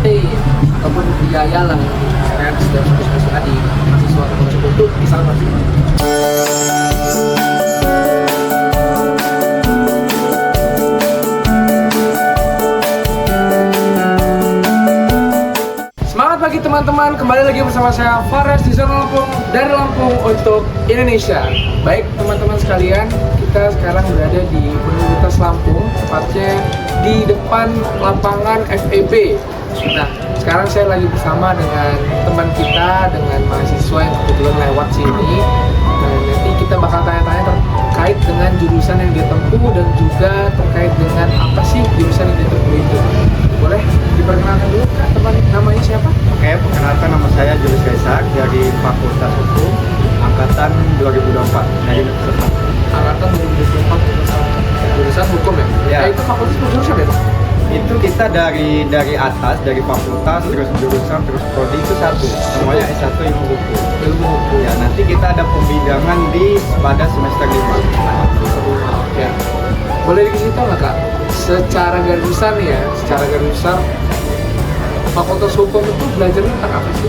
UKT ataupun biaya lah yang setiap semester di mahasiswa tersebut itu kisaran berapa sih? Semangat pagi teman-teman, kembali lagi bersama saya Fares di Zona Lampung, dari Lampung untuk Indonesia. Baik teman-teman sekalian, kita sekarang berada di Universitas Lampung, tepatnya di depan lapangan FEB. Nah, sekarang saya lagi bersama dengan teman kita, dengan mahasiswa yang kebetulan lewat sini. Nah, nanti kita bakal tanya-tanya terkait dengan jurusan yang dia tempuh dan juga terkait dengan apa sih jurusan yang dia tempuh itu. Boleh diperkenalkan dulu Kak, teman namanya siapa? Oke, perkenalkan nama saya Julius Kaisar dari Fakultas Hukum Angkatan 2024 dari Universitas Lampung. Angkatan 2024 jurusan hukum ya? Ya. Nah, itu fakultas jurusan ya? Itu kita dari atas, dari fakultas, terus jurusan, terus prodi itu satu. Semuanya S1 ilmu hukum. Ilmu hukum. Ya, nanti kita ada pembidangan pada semester 5. Oke. Boleh dikasih tahu nggak Kak? Secara garis besar nih ya, secara garis besar fakultas hukum itu belajarnya tentang apa sih?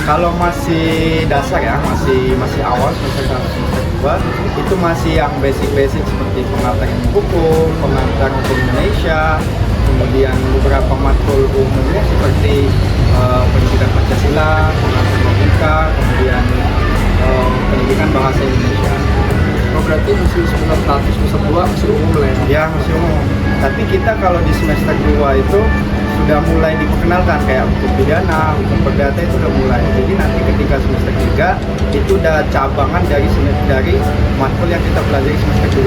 Kalau masih dasar ya, masih awal semester 1, semester 2 itu masih yang basic-basic seperti pengantar ilmu hukum, pengantar hukum Indonesia, kemudian beberapa matkul umumnya seperti pendidikan Pancasila, pengantar logika, kemudian pendidikan bahasa Indonesia. Oh, berarti masih semester 1, semester 2 masih umum lah ya? Ya, masih umum. Tapi kita kalau di semester 2 itu sudah mulai diperkenalkan kayak hukum pidana, hukum perdata itu udah mulai. Jadi nanti ketika semester 3 itu udah cabangan dari matkul yang kita pelajari semester 2.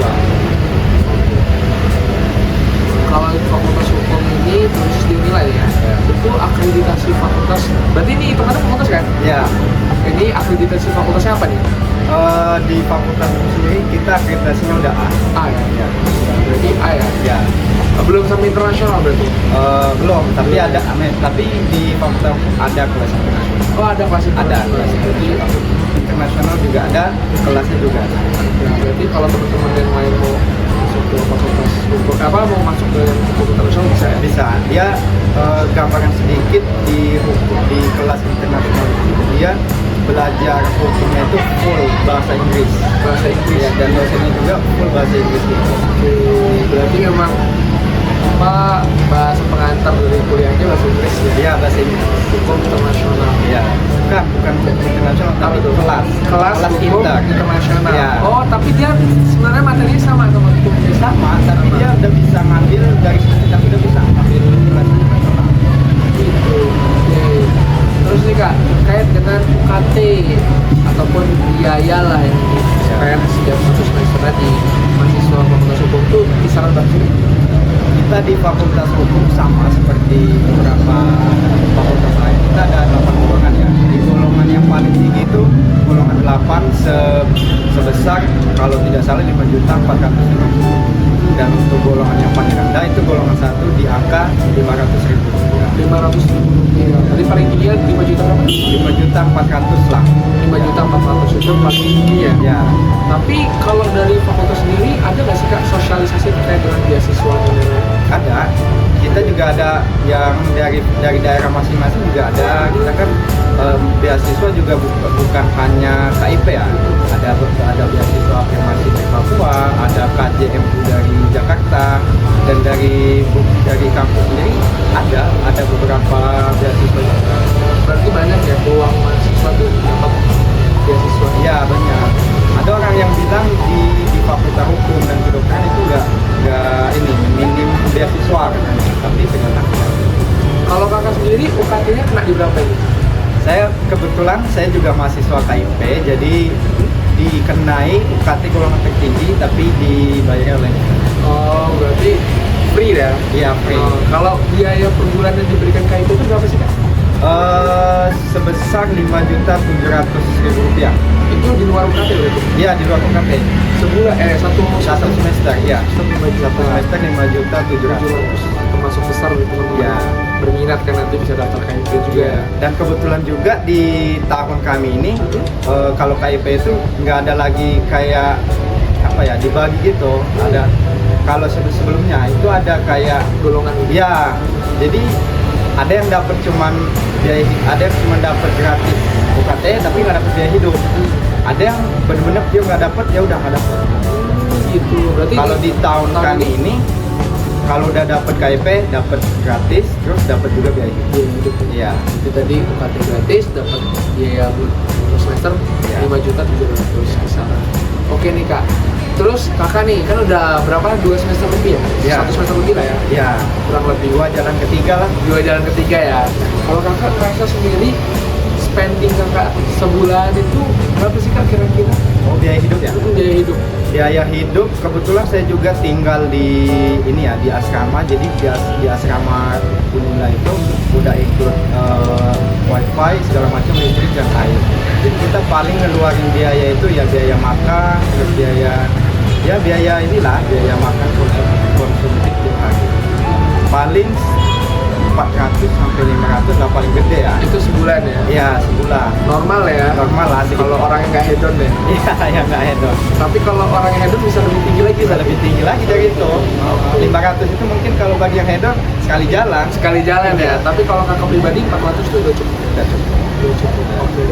Kalau fakultas hukum ini terus dinilai ya, itu akreditasi fakultas. Berarti ini hitungannya fakultas kan? Ya, Ini akreditasi fakultasnya apa nih? di fakultas itu sendiri kita akreditasinya udah A. A ya? Ya, Berarti A ya? ya. Belum sampai internasional berarti? Belum, tapi tapi di fakultas ada kelas internasional. Oh, ada kelas Ada internasional. kelas Berarti internasional juga ada, kelasnya juga ada. ya, berarti kalau teman-teman yang lain mau masuk ke fakultas hukum apa mau masuk ke hukum internasional bisa ya? Bisa. Dia gambaran sedikit di kelas internasional itu dia belajar hukumnya itu full bahasa Inggris. Bahasa Inggris Ya, dan dosennya juga full bahasa Inggris gitu. Oke, berarti memang apa bahasa pengantar dari kuliahnya bahasa Inggris ya? Iya, bahasa Inggris. Hukum internasional. Iya. Bukan hukum internasional, tapi Itu kelas hukum inter. internasional. Iya. Oh, tapi dia sebenarnya materinya sama sama hukum Sama, tapi dia udah bisa ngambil dari situ, tapi udah bisa ngambil kelas internasional. gitu. Oke. Terus nih Kak, terkait dengan UKT ataupun biaya lah yang dibayar setiap satu semester di mahasiswa fakultas hukum itu kisaran berapa sih? Kita di fakultas hukum sama seperti beberapa fakultas lain. Kita ada 8 golongan ya. Di golongan yang paling tinggi itu golongan 8 sebesar kalau tidak salah 5.450.000. Dan untuk golongan yang paling rendah itu golongan 1 di angka 500.000 rupiah. 500.000 rupiah. Tadi paling tinggi 5 juta berapa? 5.400.000 lah. 5.400.000 itu paling tinggi ya? Ya. Tapi kalau dari fakultas sendiri ada nggak sih Kak sosialisasi terkait dengan beasiswa ini? Ada. Kita juga ada yang dari daerah masing-masing juga ada. Kita kan beasiswa juga bukan hanya KIP ya. Ada beasiswa afirmasi dari Papua, ada KJMU dari Jakarta, dan dari kampus sendiri ada beberapa beasiswa juga. Berarti banyak ya peluang mahasiswa tuh dapat beasiswa. Iya, banyak. Ada orang yang bilang di fakultas hukum dan kedokteran itu nggak minim beasiswa katanya, tapi ternyata Kalau Kakak sendiri UKT-nya kena di berapa ini? kebetulan saya juga mahasiswa KIP, jadi dikenai UKT golongan tertinggi tapi dibayar oleh Oh, berarti free ya? iya free. Oh, kalau biaya per bulan yang diberikan KIP itu berapa sih Kak? Sebesar 5.700.000 rupiah. Itu di luar UKT berarti? Iya, di luar UKT. Sebulan, Satu semester, iya. Satu Semester 5.700.000. termasuk besar gitu teman-teman Iya. berminat kan nanti bisa daftar KIP juga ya. Dan kebetulan juga di tahun kami ini kalau KIP itu nggak ada lagi kayak apa ya dibagi gitu. Ada kalau sebelumnya itu ada kayak Golongan ya. Jadi ada yang dapat cuman biaya, ada yang cuma dapat gratis UKT tapi nggak dapat biaya hidup. Ada yang benar-benar dia nggak dapat, ya udah nggak dapat. Gitu. Berarti Kalau di tahun ini kalau udah dapat KIP dapat gratis, terus dapat juga biaya hidup. biaya hidup. Iya. Itu tadi UKT gratis, dapat biaya untuk semester Iya. 5.700.000 misalnya. Oke nih Kak. Terus Kakak nih kan udah berapa? 2 semester lebih ya? Iya. 1 semester lebih lah ya? Iya. Kurang lebih. Dua jalan ketiga lah. 2 jalan ketiga ya. Kalau Kakak merasa sendiri spending Kakak sebulan itu berapa sih Kak kira-kira? Oh, biaya hidup ya? Itu biaya hidup. Biaya hidup kebetulan saya juga tinggal di ini ya, di asrama. Jadi di asrama Unila itu udah ikut wifi segala macam, listrik dan air. Jadi kita paling ngeluarin biaya itu ya biaya makan, terus biaya inilah, biaya makan konsumtif tiap hari. Paling 400 sampai 500 lah paling gede ya. Itu sebulan ya? Iya, sebulan. Normal ya? Normal lah sih. Kalau orang yang nggak hedon deh. Iya, yang nggak hedon. Tapi kalau orang yang hedon bisa lebih tinggi lagi, Bisa lebih tinggi lagi dari itu. 500 itu mungkin kalau bagi yang hedon sekali jalan. sekali jalan ya. Tapi kalau Kakak pribadi 400 itu udah cukup. Udah cukup. Udah cukup. Oke.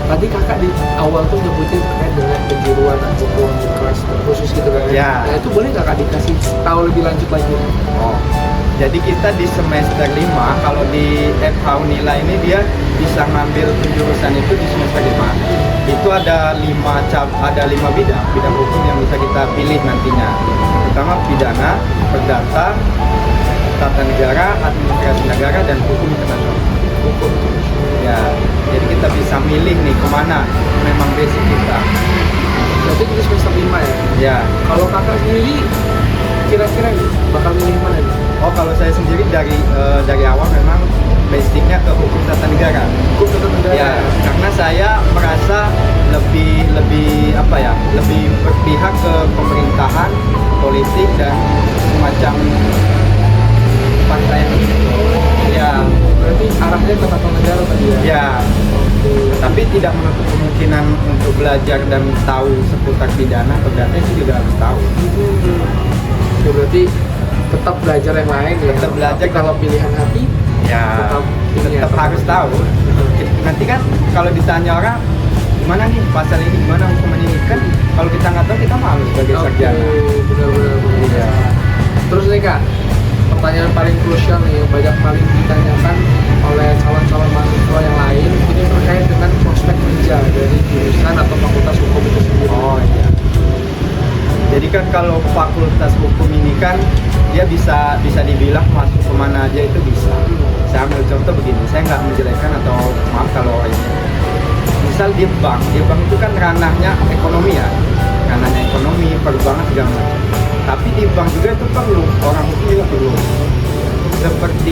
Tadi Kakak di awal tuh nyebutin terkait dengan kejuruan hukum kelas khusus gitu kan? Ya. Nah itu boleh Kakak dikasih tahu lebih lanjut lagi? Oh. Jadi kita di semester 5, kalau di FH Unila ini dia bisa ngambil penjurusan itu di semester 5. Itu ada 5 bidang hukum yang bisa kita pilih nantinya. Pertama pidana, perdata, tata negara, administrasi negara, dan hukum internasional. Hukum. Ya, jadi kita bisa milih nih kemana memang basic kita. Berarti itu semester 5 ya? Ya. Kalau Kakak sendiri kira-kira nih, bakal milih mana nih? Oh, kalau saya sendiri dari awal memang basicnya ke hukum tata negara. Hukum tata negara. Ya, karena saya merasa lebih apa ya, lebih berpihak ke pemerintahan, politik dan semacam partai yang gitu. Ya, Berarti arahnya ke tata negara tadi ya? ya. Tapi tidak menutup kemungkinan untuk belajar dan tahu seputar pidana, perdata itu juga harus tahu. Ya, berarti tetap belajar yang lain ya? Tetap belajar. Tapi kalau pilihan hati Ya, ini tetap ya, harus tahu. Nanti kan kalau ditanya orang gimana nih pasal ini, gimana hukum ini, kan kalau kita nggak tahu kita malu sebagai Oke, sarjana. benar-benar. Iya. Terus nih Kak, pertanyaan paling krusial nih yang banyak paling ditanyakan oleh calon-calon mahasiswa yang lain ini terkait dengan prospek kerja dari jurusan atau fakultas hukum itu sendiri. Oh iya. Jadi kan kalau fakultas hukum ini kan dia bisa dibilang masuk kemana aja itu bisa. Saya ambil contoh begini, saya nggak menjelekkan atau maaf kalau ini. Misal di bank itu kan ranahnya ekonomi ya, ranahnya ekonomi, perbankan segala macam. Tapi di bank juga itu perlu, orang hukum juga perlu. Seperti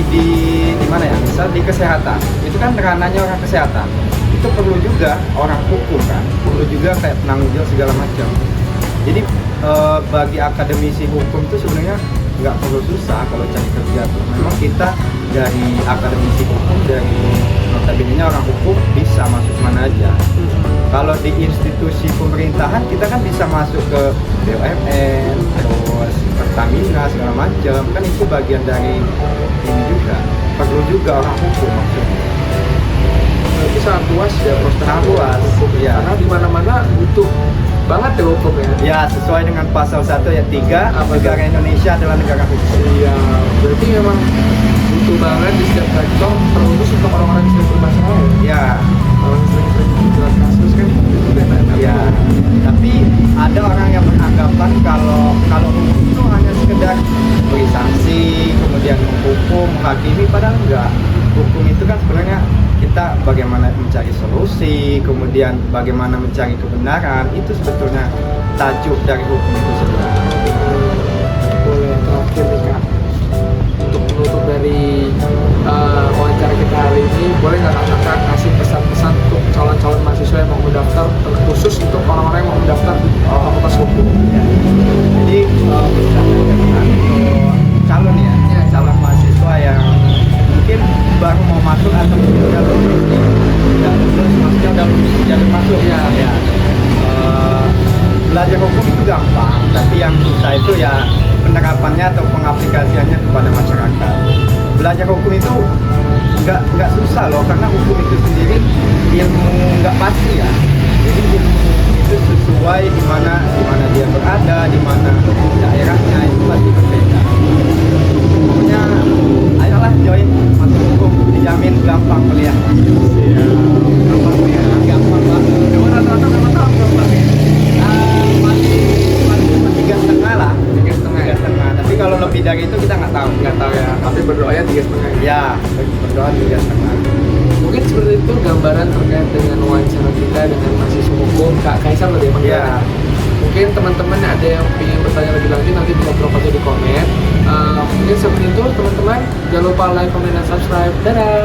di mana ya, misal di kesehatan, itu kan ranahnya orang kesehatan. Itu perlu juga orang hukum kan, perlu juga kayak penanggung jawab segala macam. Jadi bagi akademisi hukum itu sebenarnya nggak perlu susah kalau cari kerja. Memang kita dari akademisi hukum, dari notabene-nya orang hukum bisa masuk mana aja. Kalau di institusi pemerintahan kita kan bisa masuk ke BUMN, terus Pertamina segala macam. Kan itu bagian dari ini juga. Perlu juga orang hukum maksudnya. Berarti sangat luas ya prospek Sangat luas, hukum. iya. Karena di mana-mana butuh banget ya hukum ya. Ya, sesuai dengan pasal 1 ayat 3, negara Indonesia adalah negara hukum. Iya, berarti memang butuh banget di setiap sektor, terkhusus untuk orang-orang yang sering bermasalah ya. Ya, Orang yang sering jelas kasus kan itu beda. ya. Tapi ada orang yang beranggapan kalau hukum itu hanya sekedar beri sanksi, kemudian menghukum, hakimi, padahal enggak. Hukum itu kan sebenarnya kita bagaimana mencari solusi, kemudian bagaimana mencari kebenaran, itu sebetulnya tajuk dari hukum itu sebenarnya. Boleh terakhir nih Kak, untuk menutup dari wawancara kita hari ini, boleh nggak Kakak kasih pesan-pesan untuk calon-calon mahasiswa yang mau mendaftar, khusus untuk orang-orang yang mau mendaftar di fakultas hukum? Jadi calon ya, calon mahasiswa yang mungkin baru mau masuk atau udah lulus, maksudnya udah lulus jalur masuk ya. Belajar hukum itu gampang, tapi yang susah itu ya penerapannya atau pengaplikasiannya kepada masyarakat. belajar hukum itu nggak susah loh, karena hukum itu sendiri ilmu nggak pasti ya. Jadi ilmu itu sesuai di mana dia berada, di mana daerahnya itu pasti berbeda. Pokoknya ayolah join masuk hukum, dijamin gampang kuliah. Gampang ya, gampang banget. Cuma rata-rata berapa tahun gampang ya? Masih 3,5 lah. 3,5 ya? 3,5. Tapi kalau lebih dari itu kita nggak tahu. Nggak tahu ya, tapi berdoanya 3,5 ya? Ya, berdoa 3,5. Mungkin seperti itu gambaran terkait dengan wawancara kita dengan mahasiswa hukum Kak Kaisar tadi emang Iya. ya. Mungkin teman-teman ada yang ingin bertanya lebih lanjut nanti bisa drop aja di komen. Mungkin seperti itu teman-teman, jangan lupa like, comment, dan subscribe. Dadah.